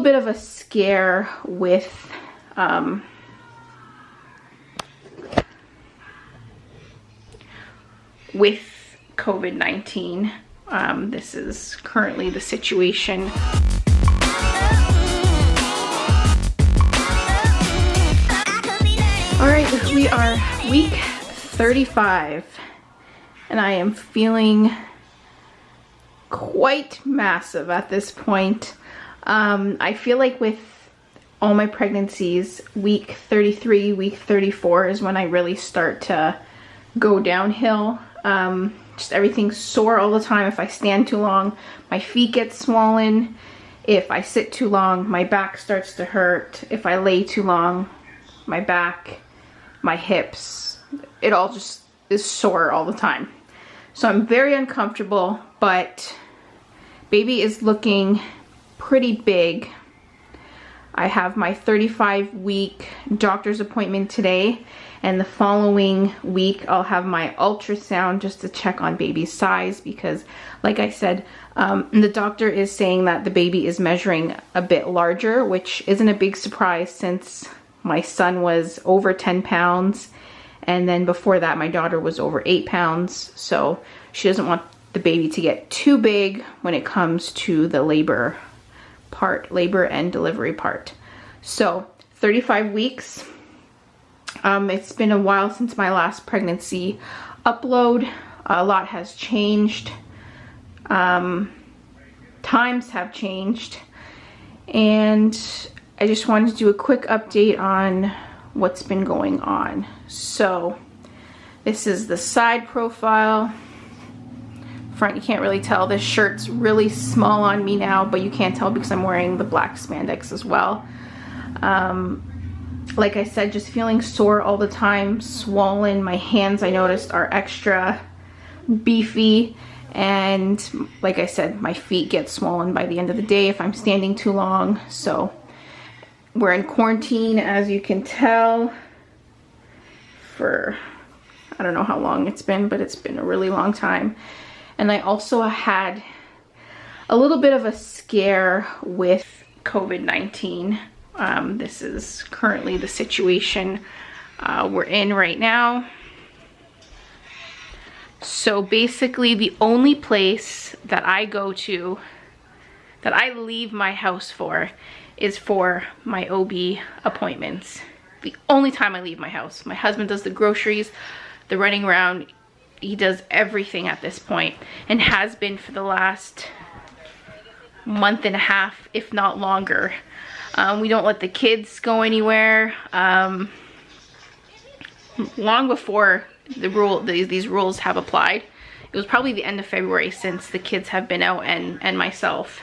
bit of a scare with COVID-19. This is currently the situation. All right, we are week 35 and I am feeling quite massive at this point. I feel like with all my pregnancies, week 33, week 34 is when I really start to go downhill. Just everything's sore all the time. If I stand too long, my feet get swollen. If I sit too long, my back starts to hurt. If I lay too long, my back, my hips, it all just is sore all the time. So I'm very uncomfortable, but baby is looking pretty big. I have my 35-week doctor's appointment today, and the following week I'll have my ultrasound just to check on baby's size, because like I said, the doctor is saying that the baby is measuring a bit larger, which isn't a big surprise since my son was over 10 pounds, and then before that my daughter was over 8 pounds. So she doesn't want the baby to get too big when it comes to the labor and delivery part. So 35 weeks. It's been a while since my last pregnancy upload. A lot has changed. Times have changed. And I just wanted to do a quick update on what's been going on. So this is the side profile. Front, you can't really tell. This shirt's really small on me now, but you can't tell because I'm wearing the black spandex as well. Like I said, just feeling sore all the time, swollen. My hands, I noticed, are extra beefy, and like I said, my feet get swollen by the end of the day if I'm standing too long. So we're in quarantine, as you can tell, for I don't know how long it's been, but it's been a really long time. And I also had a little bit of a scare with COVID-19. This is currently the situation we're in right now. So basically the only place that I go to, that I leave my house for, is for my OB appointments. The only time I leave my house. My husband does the groceries, the running around. He does everything at this point, and has been for the last month and a half, if not longer. We don't let the kids go anywhere. Long before these rules have applied. It was probably the end of February since the kids have been out, and myself.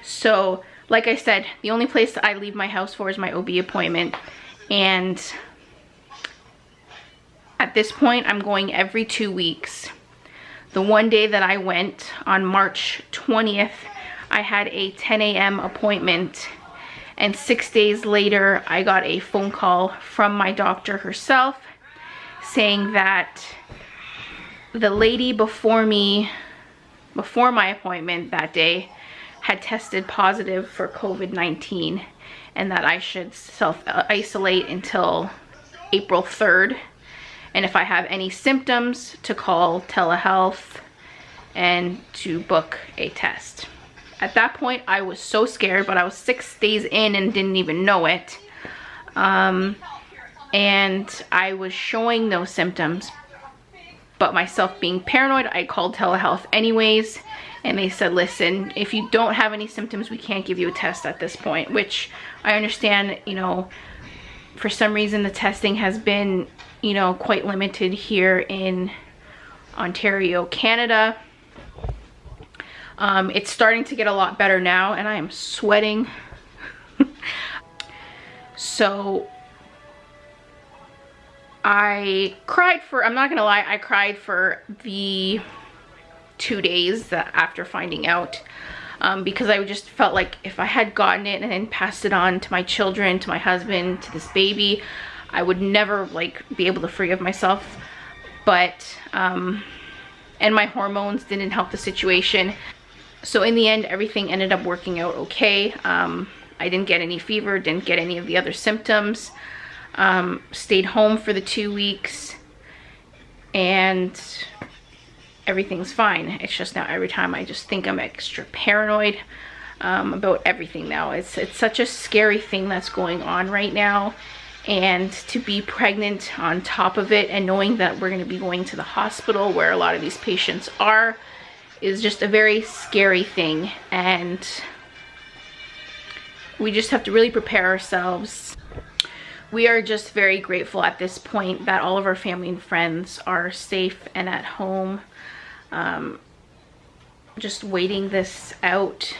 So like I said, the only place that I leave my house for is my OB appointment, and at this point I'm going every 2 weeks. The one day that I went on March 20th, I had a 10 a.m. appointment, and 6 days later I got a phone call from my doctor herself saying that the lady before me, before my appointment that day, had tested positive for COVID-19, and that I should self-isolate until April 3rd. And if I have any symptoms, to call telehealth and to book a test. At that point, I was so scared, but I was 6 days in and didn't even know it. And I was showing no symptoms, but myself being paranoid, I called telehealth anyways, and they said, listen, if you don't have any symptoms, we can't give you a test at this point, which I understand, you know, for some reason the testing has been, you know, quite limited here in Ontario, Canada. It's starting to get a lot better now, and I am sweating. So I cried for, I'm not gonna lie, I cried for the 2 days after finding out, because I just felt like if I had gotten it and then passed it on to my children, to my husband, to this baby, I would never like be able to forgive myself. But and my hormones didn't help the situation. So in the end, everything ended up working out okay. I didn't get any fever, didn't get any of the other symptoms. Stayed home for the 2 weeks, and everything's fine. It's just now every time I just think I'm extra paranoid about everything now. It's such a scary thing that's going on right now, and to be pregnant on top of it and knowing that we're going to be going to the hospital where a lot of these patients are is just a very scary thing, and we just have to really prepare ourselves. We are just very grateful at this point that all of our family and friends are safe and at home, just waiting this out.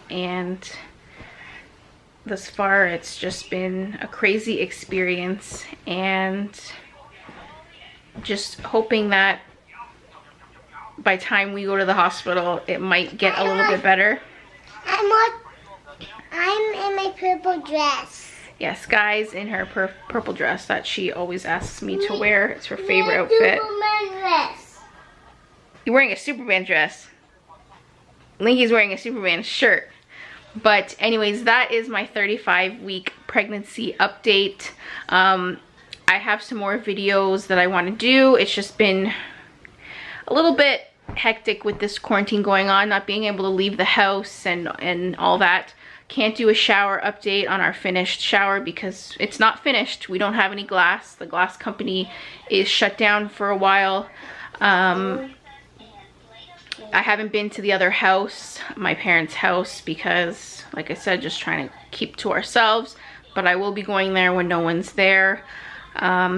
And thus far it's just been a crazy experience, and just hoping that by the time we go to the hospital it might get a little bit better. I'm in my purple dress. Yes, Skye's in her purple dress that she always asks me to wear. It's her favorite outfit. Superman dress. You're wearing a Superman dress. Linky's wearing a Superman shirt. But anyways, that is my 35-week pregnancy update. I have some more videos that I want to do. It's just been a little bit hectic with this quarantine going on, not being able to leave the house and all that. Can't do a shower update on our finished shower because it's not finished. We don't have any glass. The glass company is shut down for a while. I haven't been to the other house, my parents' house, because like I said, just trying to keep to ourselves, but I will be going there when no one's there,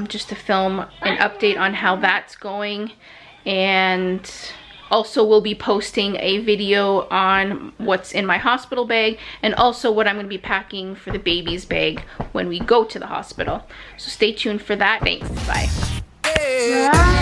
just to film an update on how that's going. And also we'll be posting a video on what's in my hospital bag, and also what I'm going to be packing for the baby's bag when we go to the hospital. So stay tuned for that. Thanks. Bye. Bye.